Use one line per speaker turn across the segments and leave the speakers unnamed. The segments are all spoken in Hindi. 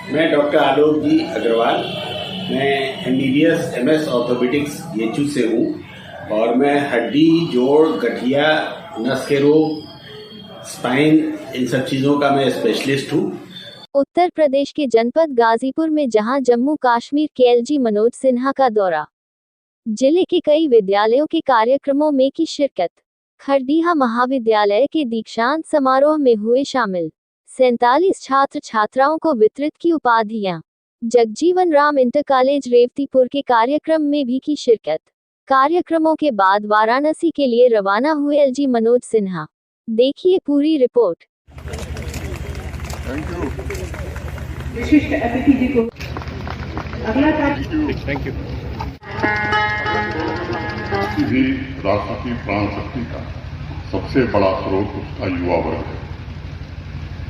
मैं डॉक्टर आलोक जी अग्रवाल, मैं एमबीबीएस एमएस ऑर्थोपेडिक्स येचू से हूँ और मैं हड्डी, जोड़, गठिया, नस के रोग, स्पाइन, इन सब चीज़ों का मैं स्पेशलिस्ट हूँ।
उत्तर प्रदेश के जनपद गाजीपुर में जहां जम्मू कश्मीर के एलजी मनोज सिन्हा का दौरा, जिले के कई विद्यालयों के कार्यक्रमों में की शिरकत, खरडीहा महाविद्यालय के दीक्षांत समारोह में हुए शामिल, 47 छात्र छात्राओं को वितरित की उपाधियां, जगजीवन राम इंटर कॉलेज रेवतीपुर के कार्यक्रम में भी की शिरकत। कार्यक्रमों के बाद वाराणसी के लिए रवाना हुए एलजी मनोज सिन्हा। देखिए पूरी रिपोर्ट।
विशिष्ट अतिथि जी को अगला
थैंक यू। किसी भी राष्ट्र की प्राण शक्ति का सबसे बड़ा स्रोत उसका युवा वर्ग है।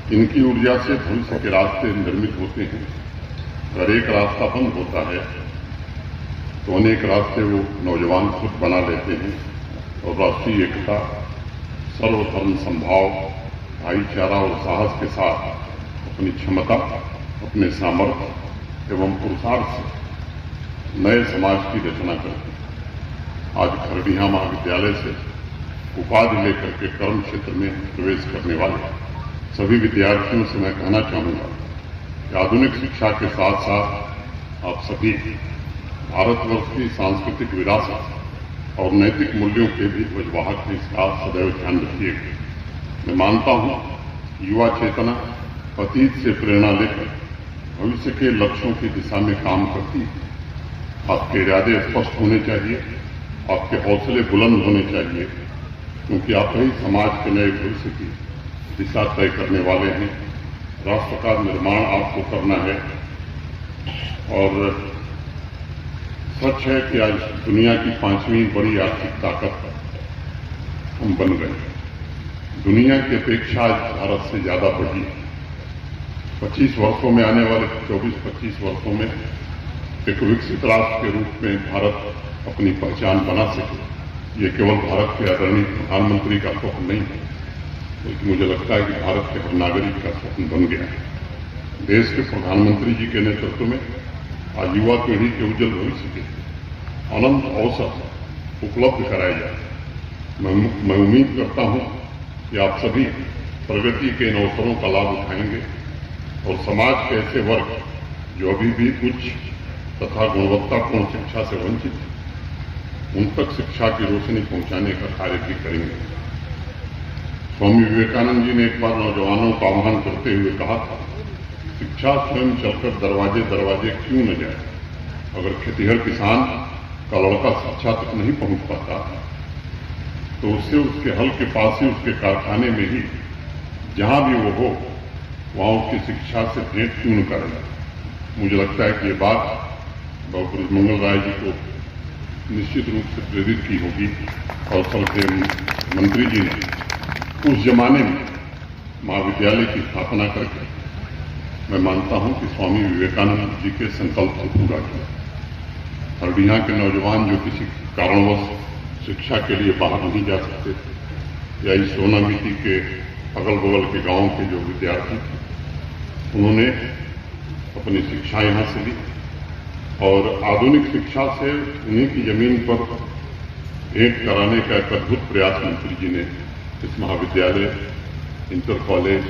इनकी ऊर्जा से भविष्य के रास्ते निर्मित होते हैं। अगर एक रास्ता बंद होता है तो अनेक रास्ते वो नौजवान खुद बना लेते हैं और राष्ट्रीय एकता, सर्वधर्म संभाव, भाईचारा और साहस के साथ अपनी क्षमता, अपने सामर्थ्य एवं पुरुषार्थ से नए समाज की रचना करते हैं। आज खरडीहा महाविद्यालय से उपाधि लेकर के कर्म क्षेत्र में प्रवेश करने वाले सभी विद्यार्थियों से मैं कहना चाहूंगा कि आधुनिक शिक्षा के साथ साथ आप सभी भारतवर्ष की सांस्कृतिक विरासत और नैतिक मूल्यों के भी ध्वजवाहक हैं। इसका सदैव ध्यान रखिएगा। मैं मानता हूं युवा चेतना अतीत से प्रेरणा लेकर भविष्य के लक्ष्यों की दिशा में काम करती है। आपके इरादे स्पष्ट होने चाहिए, आपके हौसले बुलंद होने चाहिए, क्योंकि आप ही समाज के नए भविष्य की दिशा तय करने वाले हैं। राष्ट्र का निर्माण आपको करना है और सच है कि आज दुनिया की 5वीं बड़ी आर्थिक ताकत हम बन गए। दुनिया की अपेक्षा आज भारत से ज्यादा बढ़ी है। 25 वर्षों में, आने वाले 24-25 वर्षों में एक विकसित राष्ट्र के रूप में भारत अपनी पहचान बना सके। ये केवल भारत के आदरणीय प्रधानमंत्री का स्वप्न नहीं है, बल्कि मुझे लगता है कि भारत के हर नागरिक का स्वप्न बन गया है। देश के प्रधानमंत्री जी के नेतृत्व में आज युवा पीढ़ी के उज्जवल भविष्य के अनंत अवसर उपलब्ध कराए जाए। मैं उम्मीद करता हूं कि आप सभी प्रगति के इन अवसरों का लाभ उठाएंगे और समाज के ऐसे वर्ग जो अभी भी उच्च तथा गुणवत्तापूर्ण शिक्षा से वंचित हैं, उन तक शिक्षा की रोशनी पहुंचाने का कार्य भी करेंगे। स्वामी विवेकानंद जी ने एक बार नौजवानों का आह्वान करते हुए कहा था, शिक्षा स्वयं चलकर दरवाजे दरवाजे क्यों न जाए। अगर खेतीहर किसान का लड़का शिक्षा तक नहीं पहुंच पाता तो उससे उसके हल के पास ही, उसके कारखाने में ही, जहां भी वो हो, वहां उसकी शिक्षा से भेंट क्यों न करें। मुझे लगता है कि ये बात डॉक्टर मंगल राय जी को निश्चित रूप से प्रेरित की होगी और सबसे मंत्री जी ने उस जमाने में महाविद्यालय की स्थापना करके मैं मानता हूं कि स्वामी विवेकानंद जी के संकल्प को पूरा किया। खरडीहा के नौजवान जो किसी कारणवश शिक्षा के लिए बाहर नहीं जा सकते थे, या इस सोनामिति के अगल बगल के गांव के जो विद्यार्थी थे, उन्होंने अपनी शिक्षा यहाँ से ली और आधुनिक शिक्षा से उन्हीं की जमीन पर भेंट कराने का एक अद्भुत प्रयास मंत्री जी ने इस महाविद्यालय, इंटर कॉलेज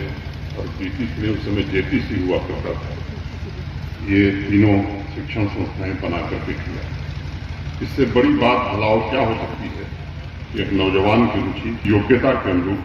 और बीटीसी में, उस समय जेटीसी हुआ करता था, ये तीनों शिक्षण संस्थाएं बना करके किया। इससे बड़ी बात भला और क्या हो सकती है कि एक नौजवान की रुचि, योग्यता के अनुरूप